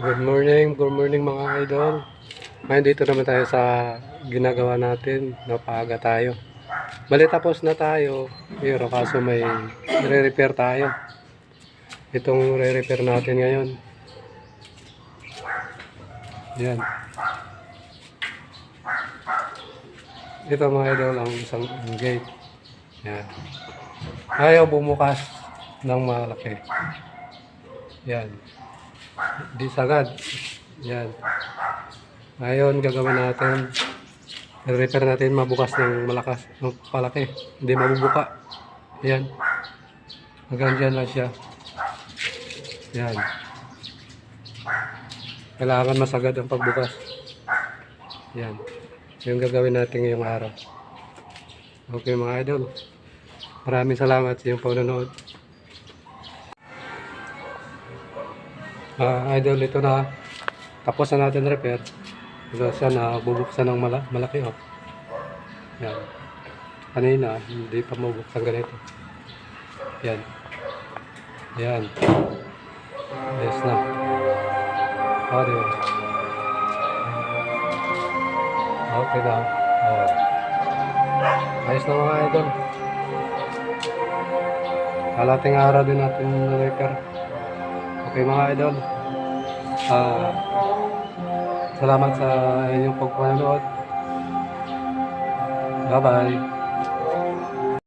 Good morning mga idol. Ngayon dito naman tayo sa ginagawa natin. Napaaga tayo. Bali tapos na tayo. Pero kaso may re-repair tayo. Itong re-repair natin ngayon. Yan. Ito mga idol ang isang gate. Yan. Ayaw bumukas ng malaki. Yan. Di sagad. Yan. Ngayon gagawin natin, repair natin mabukas ng malakas, ng palaki. Hindi mabubuka. Yan. Hanggang dyan lang siya. Yan. Kailangan masagad ang pagbukas. Yan. Yung gagawin natin ngayong araw. Okay mga idol. Maraming salamat sa iyong panonood. Idol, ito na. Tapos na natin repair. Ito siya na bubuksan ng malaki. Oh. Yan. Kanina, hindi pa mabuksan ganito. Yan. Yan. Ayos na. Diba? Okay na. Ayos na mga idol. Kalating araw din natin repair. Okay mga idol. Salamat sa inyong pagpanood. Bye bye.